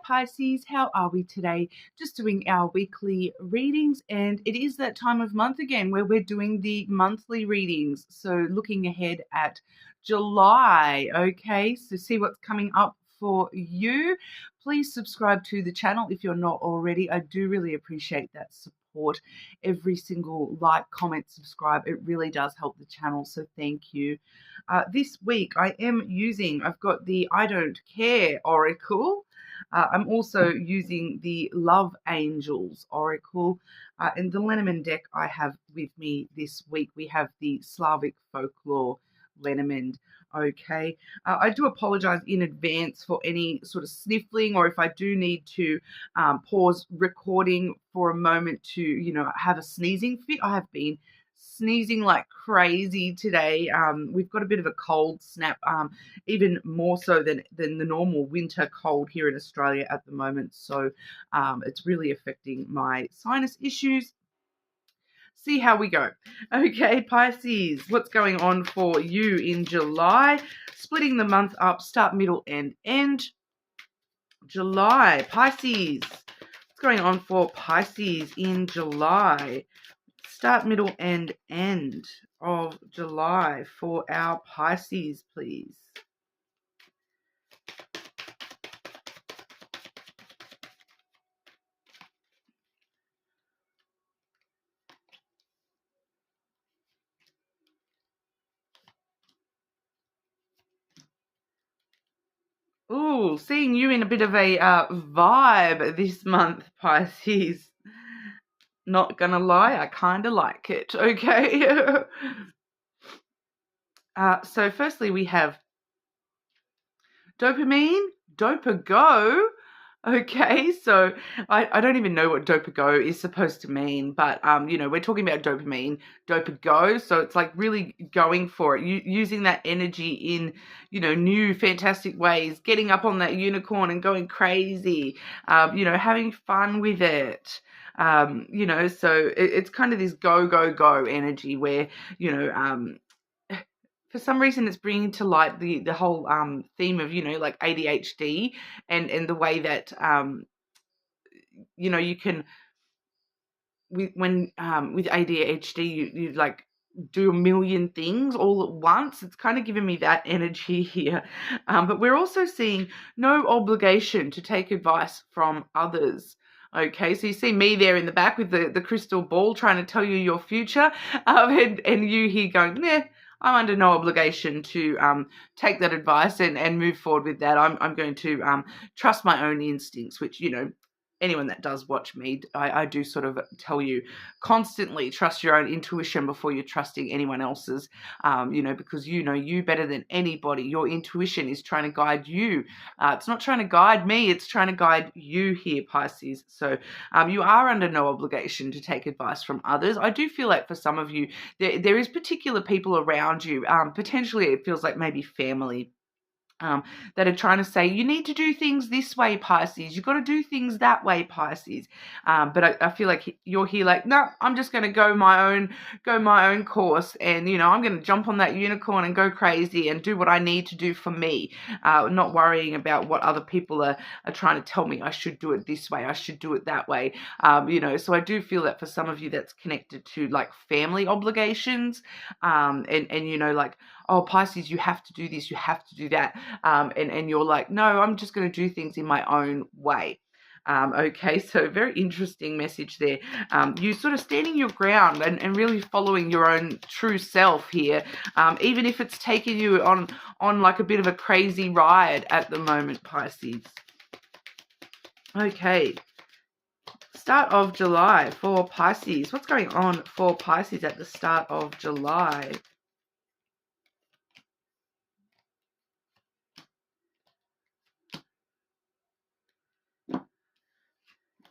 Pisces, how are we today? Just doing our weekly readings, and it is that time of month again where we're doing the monthly readings. So looking ahead at July, okay? So see what's coming up for you. Please subscribe to the channel if you're not already. I do really appreciate that support. Every single like, comment, subscribe, it really does help the channel, so thank you. This week I've got the I Don't Care Oracle. I'm also using the Love Angels Oracle. And the Lenormand deck I have with me this week, we have the Slavic Folklore Lenormand. Okay. I do apologize in advance for any sort of sniffling, or if I do need to pause recording for a moment to, have a sneezing fit. I have been sneezing like crazy today. We've got a bit of a cold snap, even more so than the normal winter cold here in Australia at the moment. So it's really affecting my sinus issues. See how we go. Okay, Pisces, what's going on for you in July? Splitting the month up, start, middle, and end. July, Pisces, what's going on for Pisces in July? Start, middle, and end of July for our Pisces, please. Ooh, seeing you in a bit of a vibe this month, Pisces. Not gonna lie, I kind of like it, okay? So firstly, we have dopamine, dopago. Okay, so I don't even know what dopago is supposed to mean, but we're talking about dopamine, dopago. So it's like really going for it, using that energy in, new fantastic ways, getting up on that unicorn and going crazy, having fun with it. So it's kind of this go, go, go energy where, for some reason it's bringing to light the whole theme of like ADHD and the way that you can with ADHD you like do a million things all at once. It's kind of giving me that energy here, but we're also seeing no obligation to take advice from others. Okay, so you see me there in the back with the crystal ball trying to tell you your future, and you here going, nah, I'm under no obligation to take that advice and move forward with that. I'm going to trust my own instincts, which, anyone that does watch me, I do sort of tell you constantly, trust your own intuition before you're trusting anyone else's, because you better than anybody. Your intuition is trying to guide you. It's not trying to guide me. It's trying to guide you here, Pisces. So you are under no obligation to take advice from others. I do feel like for some of you, there is particular people around you. Potentially it feels like maybe family. That are trying to say, you need to do things this way, Pisces. You've got to do things that way, Pisces. But I feel like you're here like, no, I'm just going to go my own course. And, I'm going to jump on that unicorn and go crazy and do what I need to do for me. Not worrying about what other people are trying to tell me. I should do it this way. I should do it that way. So I do feel that for some of you that's connected to like family obligations. Like, oh, Pisces, you have to do this, you have to do that. And you're like, no, I'm just going to do things in my own way. Okay, so very interesting message there. You sort of standing your ground and really following your own true self here, even if it's taking you on like a bit of a crazy ride at the moment, Pisces. Okay. Start of July for Pisces. What's going on for Pisces at the start of July?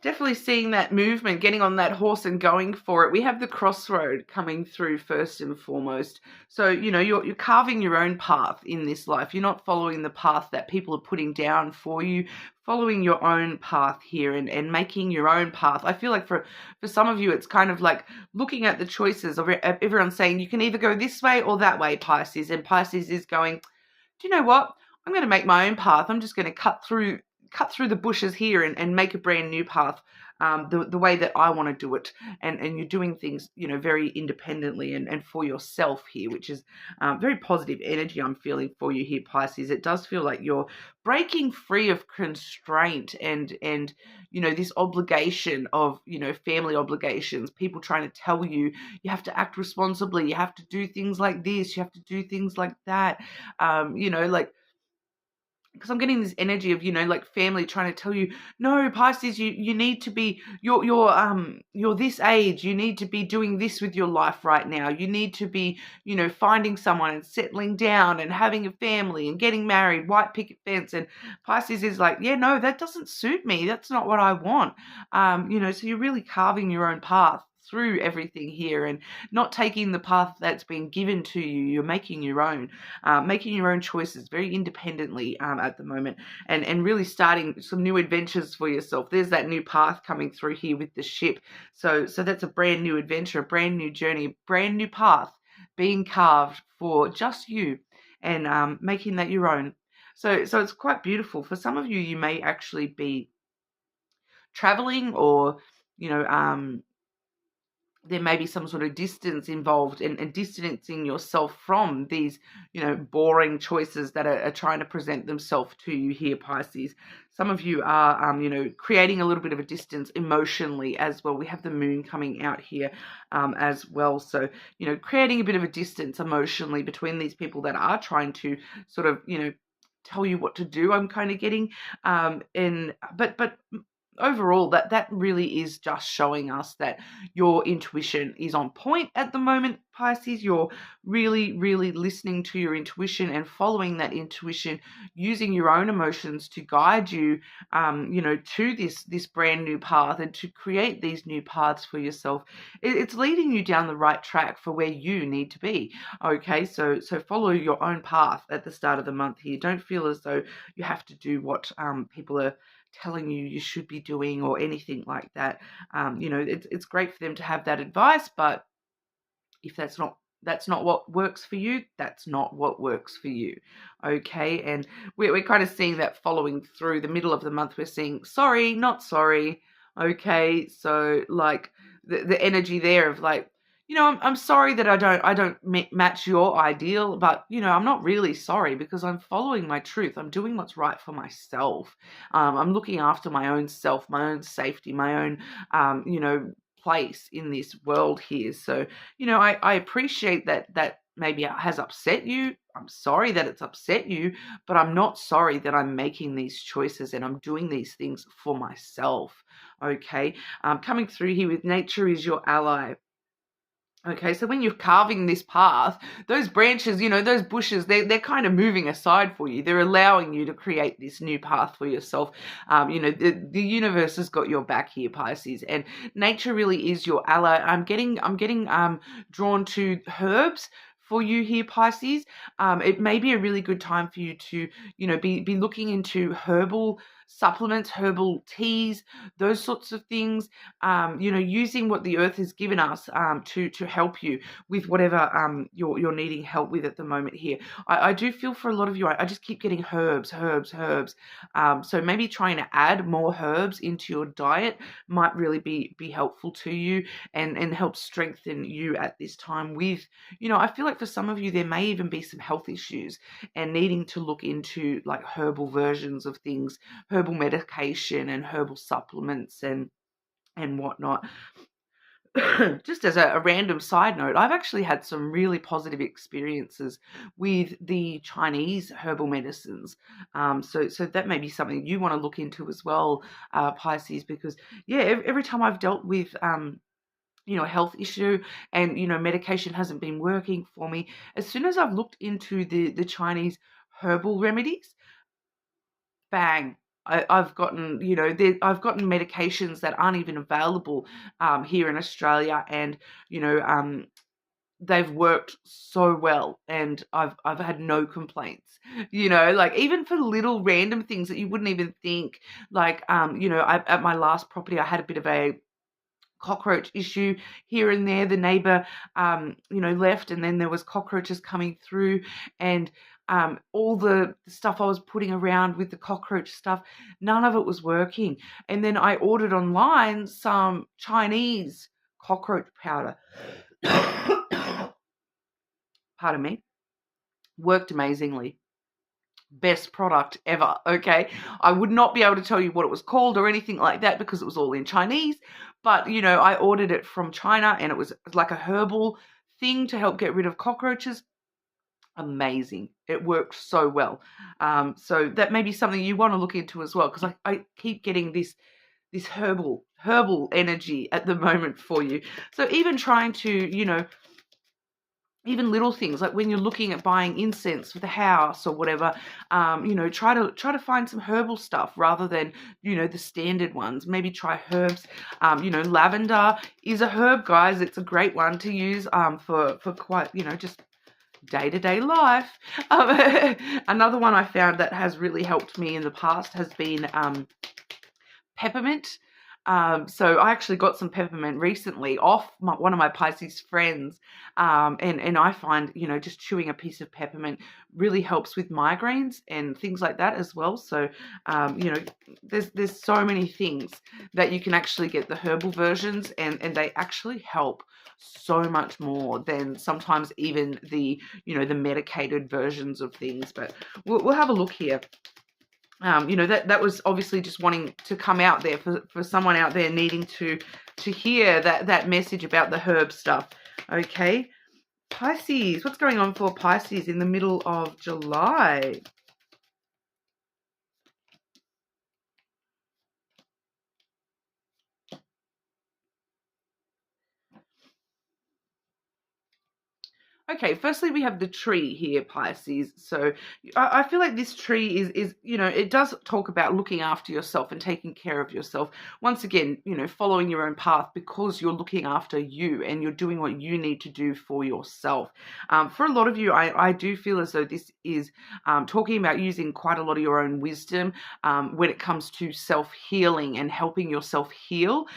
Definitely seeing that movement, getting on that horse and going for it. We have the crossroad coming through first and foremost. So, you're carving your own path in this life. You're not following the path that people are putting down for you, following your own path here and making your own path. I feel like for some of you, it's kind of like looking at the choices of everyone saying you can either go this way or that way, Pisces. And Pisces is going, do you know what? I'm going to make my own path. I'm just going to cut cut through the bushes here and make a brand new path the way that I want to do it. And you're doing things, very independently and for yourself here, which is very positive energy I'm feeling for you here, Pisces. It does feel like you're breaking free of constraint and this obligation of, family obligations, people trying to tell you have to act responsibly, you have to do things like this, you have to do things like that, like, because I'm getting this energy of, like family trying to tell you, no, Pisces, you need to be, you're this age, you need to be doing this with your life right now. You need to be, finding someone and settling down and having a family and getting married, white picket fence. And Pisces is like, yeah, no, that doesn't suit me. That's not what I want. So you're really carving your own path through everything here and not taking the path that's been given to you. You're making your own choices very independently at the moment, and really starting some new adventures for yourself. There's that new path coming through here with the ship. So that's a brand new adventure, a brand new journey, brand new path being carved for just you, and making that your own. So it's quite beautiful. For some of you, you may actually be traveling, or there may be some sort of distance involved and distancing yourself from these, boring choices that are trying to present themselves to you here, Pisces. Some of you are, creating a little bit of a distance emotionally as well. We have the moon coming out here as well. So, creating a bit of a distance emotionally between these people that are trying to sort of, tell you what to do. I'm kind of getting, but overall, that really is just showing us that your intuition is on point at the moment, Pisces. You're really, really listening to your intuition and following that intuition, using your own emotions to guide you, to this brand new path and to create these new paths for yourself. It's leading you down the right track for where you need to be. Okay, so follow your own path at the start of the month here. Don't feel as though you have to do what people are telling you should be doing or anything like that. It's great for them to have that advice, but if that's not what works for you, that's not what works for you. Okay, and we're kind of seeing that following through the middle of the month. We're seeing sorry, not sorry. Okay, so like the energy there of like, I'm sorry that I don't match your ideal, but I'm not really sorry because I'm following my truth. I'm doing what's right for myself. I'm looking after my own self, my own safety, my own place in this world here. So I appreciate that maybe it has upset you. I'm sorry that it's upset you, but I'm not sorry that I'm making these choices and I'm doing these things for myself. Okay, coming through here with nature is your ally. Okay, so when you're carving this path, those branches, those bushes, they're kind of moving aside for you. They're allowing you to create this new path for yourself. The universe has got your back here, Pisces, and nature really is your ally. I'm getting drawn to herbs for you here, Pisces. It may be a really good time for you to, be looking into herbal supplements, herbal teas, those sorts of things, using what the earth has given us to help you with whatever you're needing help with at the moment here. I do feel for a lot of you, I just keep getting herbs. So maybe trying to add more herbs into your diet might really be helpful to you and help strengthen you at this time with, I feel like for some of you, there may even be some health issues and needing to look into like herbal versions of things, herbal medication and herbal supplements and whatnot. Just as a random side note, I've actually had some really positive experiences with the Chinese herbal medicines. So that may be something you want to look into as well, Pisces, because every time I've dealt with a health issue and, medication hasn't been working for me, as soon as I've looked into the Chinese herbal remedies, bang, I've gotten, I've gotten medications that aren't even available here in Australia, and, they've worked so well, and I've had no complaints. Like even for little random things that you wouldn't even think, like, at my last property, I had a bit of a cockroach issue here and there. The neighbor left, and then there was cockroaches coming through, and all the stuff I was putting around with the cockroach stuff, none of it was working. And then I ordered online some Chinese cockroach powder. Pardon me. Worked amazingly. Best product ever. Okay, I would not be able to tell you what it was called or anything like that because it was all in Chinese, but I ordered it from China, and it was like a herbal thing to help get rid of cockroaches. Amazing. It worked so well. So that may be something you want to look into as well, because I keep getting this herbal energy at the moment for you. So even trying to even little things like when you're looking at buying incense for the house or whatever, try to find some herbal stuff rather than the standard ones. Maybe try herbs. Lavender is a herb, guys. It's a great one to use for quite just day-to-day life. Another one I found that has really helped me in the past has been peppermint. So I actually got some peppermint recently off one of my Pisces friends, and I find just chewing a piece of peppermint really helps with migraines and things like that as well. So there's so many things that you can actually get the herbal versions, and they actually help so much more than sometimes even the the medicated versions of things. But we'll have a look here. That was obviously just wanting to come out there for someone out there needing to hear that message about the herb stuff. Okay, Pisces, what's going on for Pisces in the middle of July? Okay, firstly, we have the tree here, Pisces. So I feel like this tree is it does talk about looking after yourself and taking care of yourself. Once again, following your own path because you're looking after you and you're doing what you need to do for yourself. For a lot of you, I do feel as though this is talking about using quite a lot of your own wisdom when it comes to self-healing and helping yourself heal,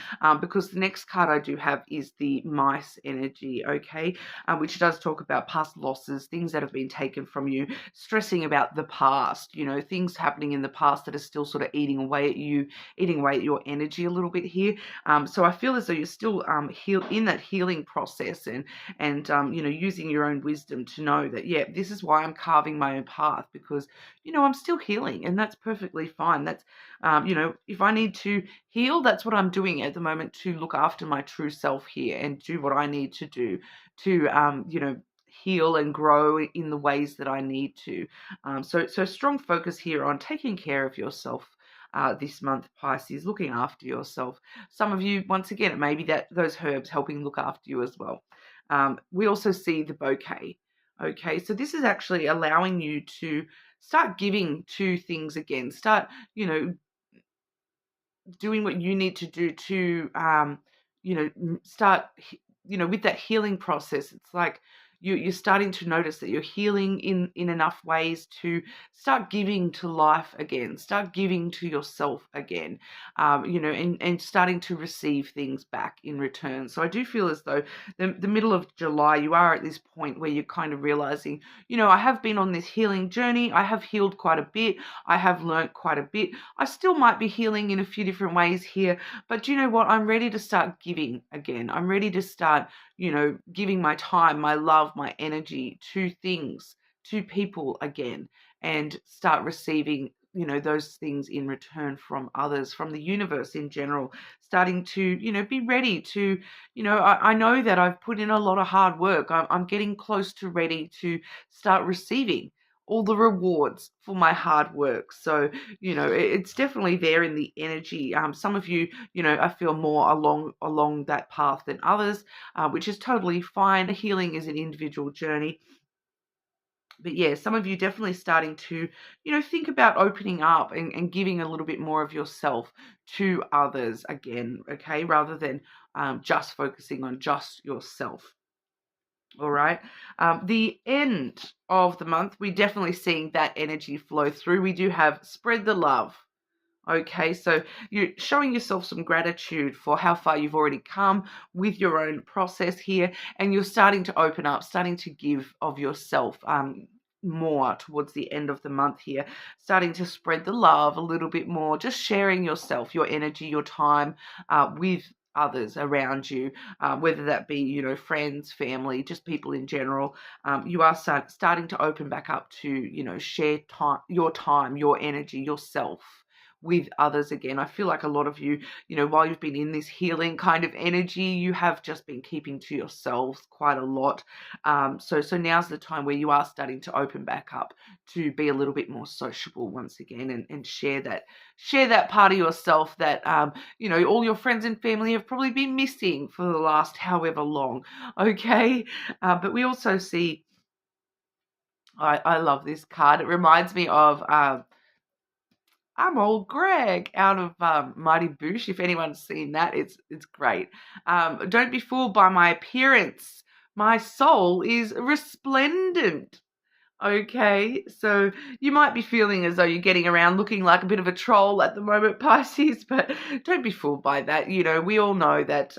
because the next card I do have is the mice energy, okay, which does talk about past losses, things that have been taken from you, stressing about the past, things happening in the past that are still sort of eating away at your energy a little bit here. So I feel as though you're still in that healing process, and using your own wisdom to know that, yeah, this is why I'm carving my own path, because I'm still healing, and that's perfectly fine. That's if I need to heal, that's what I'm doing at the moment, to look after my true self here and do what I need to do to heal and grow in the ways that I need to. So strong focus here on taking care of yourself this month, Pisces, looking after yourself. Some of you, once again, it may be that those herbs helping look after you as well. We also see the bouquet. Okay, so this is actually allowing you to start giving to things again. Start, doing what you need to do to, start, with that healing process. It's like you're starting to notice that you're healing in enough ways to start giving to life again, start giving to yourself again, and starting to receive things back in return. So I do feel as though the middle of July, you are at this point where you're kind of realizing, I have been on this healing journey. I have healed quite a bit. I have learnt quite a bit. I still might be healing in a few different ways here, but you know what? I'm ready to start giving again. I'm ready to start, giving my time, my love, my energy to things, to people again, and start receiving, those things in return from others, from the universe in general, starting to, be ready to, I know that I've put in a lot of hard work. I'm getting close to ready to start receiving all the rewards for my hard work. So, it's definitely there in the energy. Some of you, I feel more along that path than others, which is totally fine. Healing is an individual journey. But yeah, some of you definitely starting to, think about opening up and giving a little bit more of yourself to others again, okay, rather than just focusing on just yourself. All right. The end of the month, we're definitely seeing that energy flow through. We do have spread the love. Okay, so you're showing yourself some gratitude for how far you've already come with your own process here, and you're starting to open up, starting to give of yourself. more towards the end of the month here, starting to spread the love a little bit more, just sharing yourself, your energy, your time with others around you, whether that be, you know, friends, family, just people in general. You are starting to open back up to, you know, share time, your energy, yourself with others again. I feel like a lot of you, you know, while you've been in this healing kind of energy, you have just been keeping to yourselves quite a lot. So now's the time where you are starting to open back up to be a little bit more sociable once again, and share that part of yourself that you know, all your friends and family have probably been missing for the last however long. Okay, but we also see. I love this card. It reminds me of I'm old Greg out of Mighty Boosh. If anyone's seen that, it's great. Don't be fooled by my appearance. My soul is resplendent. Okay, so you might be feeling as though you're getting around looking like a bit of a troll at the moment, Pisces, but don't be fooled by that. You know, we all know that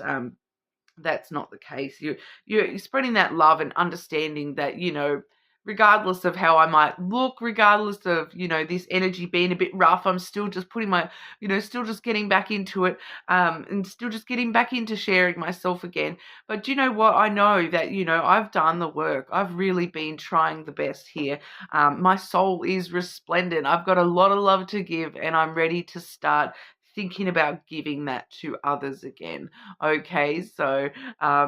that's not the case. You're spreading that love and understanding that, you know, regardless of how I might look, regardless of, you know, this energy being a bit rough, I'm still just putting my, you know, still just getting back into it, and still just getting back into sharing myself again. But you know what? I know that, you know, I've done the work. I've really been trying the best here. My soul is resplendent. I've got a lot of love to give, and I'm ready to start thinking about giving that to others again. Okay, so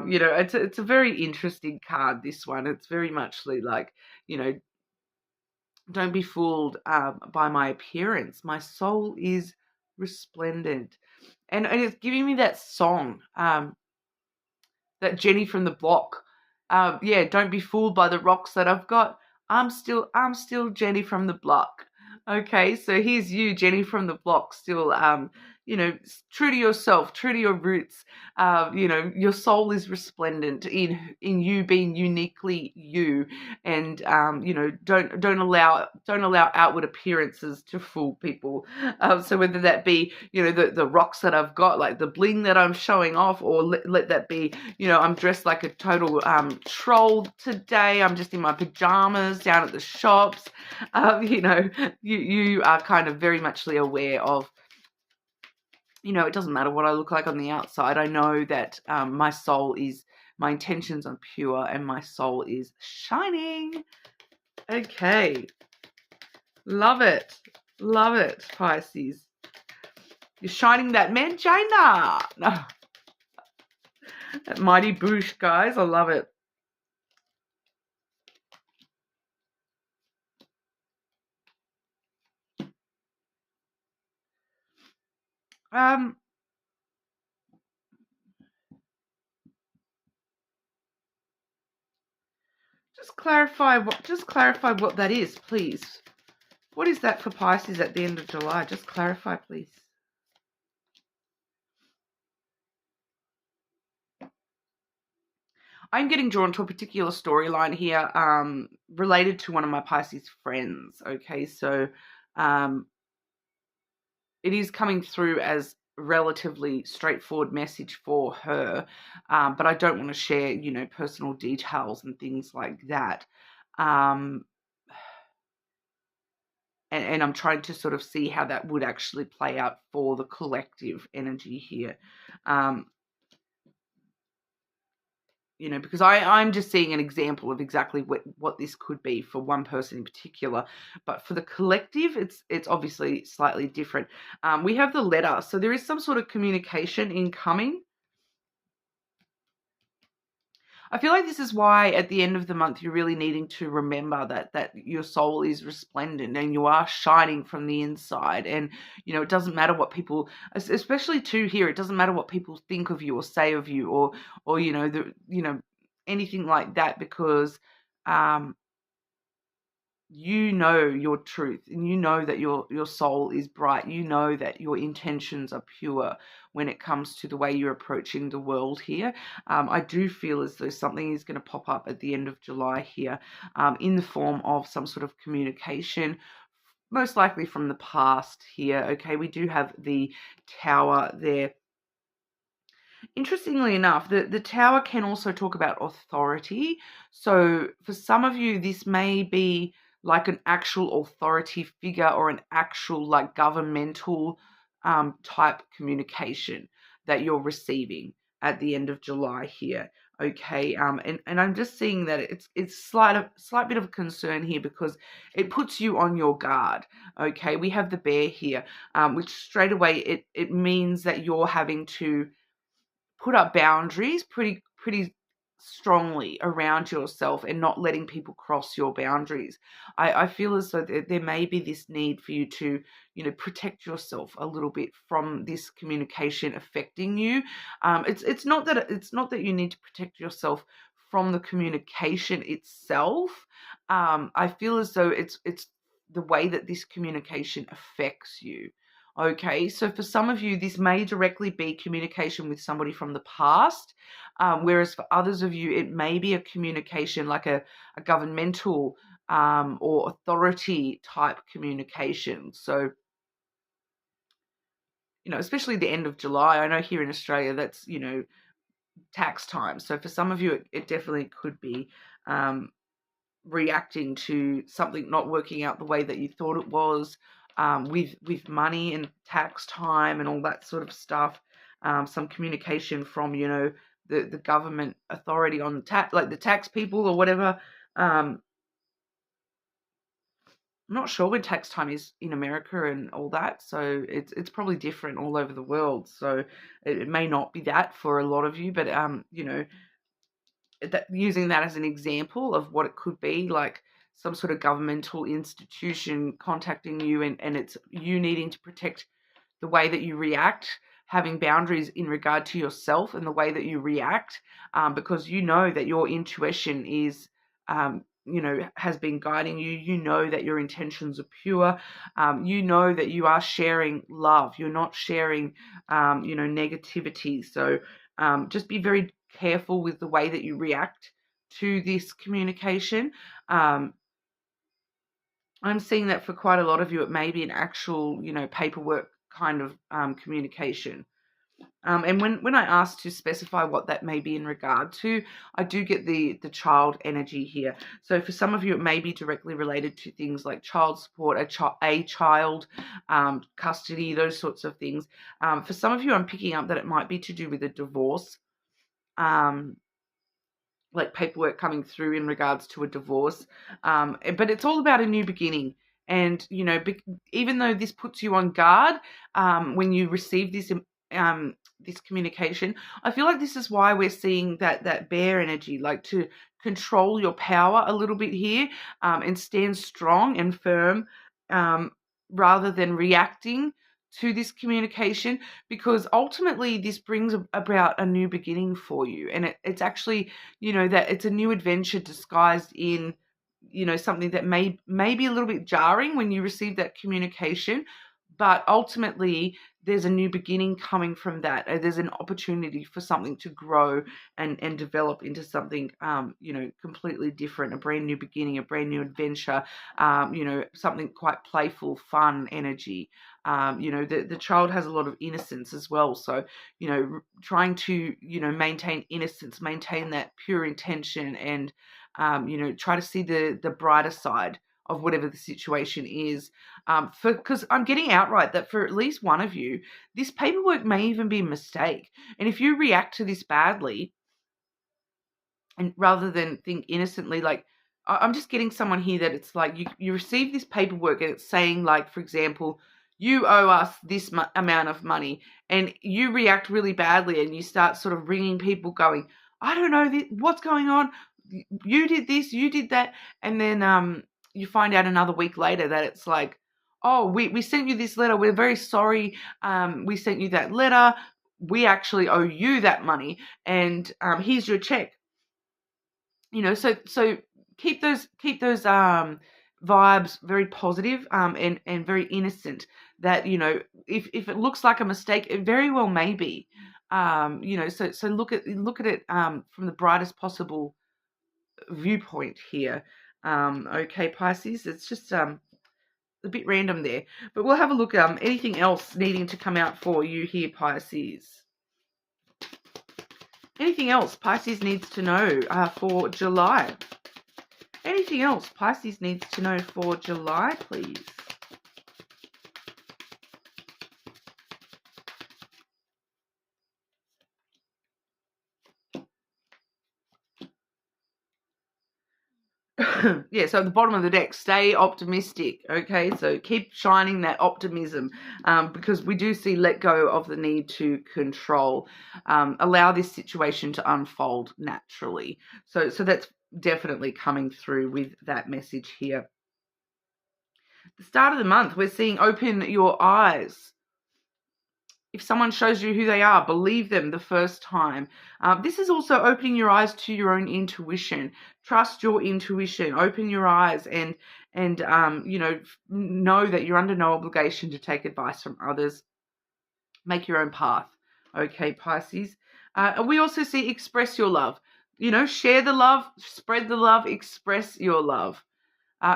you know, it's a very interesting card, this one. It's very much like, you know, don't be fooled by my appearance. My soul is resplendent, and it's giving me that song, that Jenny from the Block. Yeah, don't be fooled by the rocks that I've got. I'm still Jenny from the Block. Okay, so here's you, Jenny from the Block, still you know, true to yourself, true to your roots. You know, your soul is resplendent in you being uniquely you, and you know, don't allow outward appearances to fool people. So whether that be, you know, the rocks that I've got, like the bling that I'm showing off, or let that be, you know, I'm dressed like a total troll today. I'm just in my pajamas down at the shops. You know, you are kind of very muchly aware of, you know, it doesn't matter what I look like on the outside. I know that my intentions are pure and my soul is shining. Okay. Love it. Love it, Pisces. You're shining that mangina. No. That mighty boosh, guys. I love it. Just clarify what that is, please. What is that for Pisces at the end of July? Just clarify, please. I'm getting drawn to a particular storyline here, related to one of my Pisces friends. Okay, so it is coming through as a relatively straightforward message for her, but I don't want to share, you know, personal details and things like that. And I'm trying to sort of see how that would actually play out for the collective energy here. You know, because I'm just seeing an example of exactly what this could be for one person in particular. But for the collective, it's obviously slightly different. We have the letter. So there is some sort of communication incoming. I feel like this is why at the end of the month you're really needing to remember that your soul is resplendent and you are shining from the inside. And, you know, it doesn't matter what people, especially too here, it doesn't matter what people think of you or say of you, or you know, anything like that, because you know your truth, and you know that your soul is bright. You know that your intentions are pure when it comes to the way you're approaching the world here. I do feel as though something is going to pop up at the end of July here, in the form of some sort of communication, most likely from the past here. Okay, we do have the Tower there. Interestingly enough, the Tower can also talk about authority. So for some of you, this may be like an actual authority figure or an actual like governmental type communication that you're receiving at the end of July here. Okay, and I'm just seeing that it's slight bit of concern here because it puts you on your guard. Okay, we have the bear here, which straight away it means that you're having to put up boundaries pretty strongly around yourself and not letting people cross your boundaries. I feel as though there may be this need for you to, protect yourself a little bit from this communication affecting you. It's not that you need to protect yourself from the communication itself. I feel as though it's the way that this communication affects you. Okay, so for some of you, this may directly be communication with somebody from the past, whereas for others of you, it may be a communication like a governmental or authority type communication. So, especially the end of July, I know here in Australia, that's, tax time. So for some of you, it definitely could be reacting to something not working out the way that you thought it was, with money and tax time and all that sort of stuff. Some communication from the government authority on tax, like the tax people or whatever. I'm not sure when tax time is in America and all that, so it's probably different all over the world. So it may not be that for a lot of you, but using that as an example of what it could be, like some sort of governmental institution contacting you, and it's you needing to protect the way that you react, having boundaries in regard to yourself and the way that you react, because you know that your intuition is, has been guiding you. You know that your intentions are pure. You know that you are sharing love. You're not sharing, negativity. So just be very careful with the way that you react to this communication. I'm seeing that for quite a lot of you, it may be an actual, paperwork kind of communication. And when I ask to specify what that may be in regard to, I do get the child energy here. So for some of you, it may be directly related to things like child support, a child, custody, those sorts of things. For some of you, I'm picking up that it might be to do with a divorce. Like paperwork coming through in regards to a divorce. But it's all about a new beginning. And, even though this puts you on guard when you receive this communication, I feel like this is why we're seeing that bear energy, like to control your power a little bit here, and stand strong and firm, rather than reacting to this communication, because ultimately this brings about a new beginning for you. And it's actually, that it's a new adventure disguised in, something that may be a little bit jarring when you receive that communication, but ultimately there's a new beginning coming from that. There's an opportunity for something to grow and develop into something, completely different, a brand new beginning, a brand new adventure, something quite playful, fun energy. The child has a lot of innocence as well. So, trying to, maintain innocence, maintain that pure intention, and, try to see the brighter side of whatever the situation is. Because I'm getting outright that for at least one of you, this paperwork may even be a mistake. And if you react to this badly, and rather than think innocently, like, I'm just getting someone here that it's like you receive this paperwork and it's saying, like, for example, you owe us this amount of money, and you react really badly and you start sort of ringing people going, I don't know what's going on. You did this, you did that. And then you find out another week later that it's like, oh, we sent you this letter. We're very sorry. We sent you that letter. We actually owe you that money. And here's your check. So keep those vibes very positive, and very innocent. That, if it looks like a mistake, it very well may be. So look at it from the brightest possible viewpoint here. Okay, Pisces, it's just a bit random there, but we'll have a look. Anything else needing to come out for you here, Pisces? Anything else Pisces needs to know for July? Anything else Pisces needs to know for July, please? Yeah, so at the bottom of the deck, stay optimistic, okay? So keep shining that optimism, because we do see let go of the need to control. Allow this situation to unfold naturally. So that's definitely coming through with that message here. The start of the month, we're seeing open your eyes. If someone shows you who they are, believe them the first time. This is also opening your eyes to your own intuition. Trust your intuition. Open your eyes and know that you're under no obligation to take advice from others. Make your own path. Okay, Pisces. We also see express your love. Share the love, spread the love, express your love.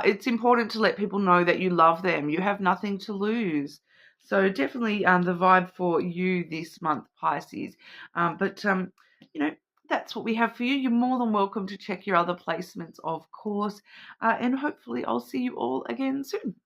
It's important to let people know that you love them. You have nothing to lose. So definitely the vibe for you this month, Pisces. But that's what we have for you. You're more than welcome to check your other placements, of course. And hopefully I'll see you all again soon.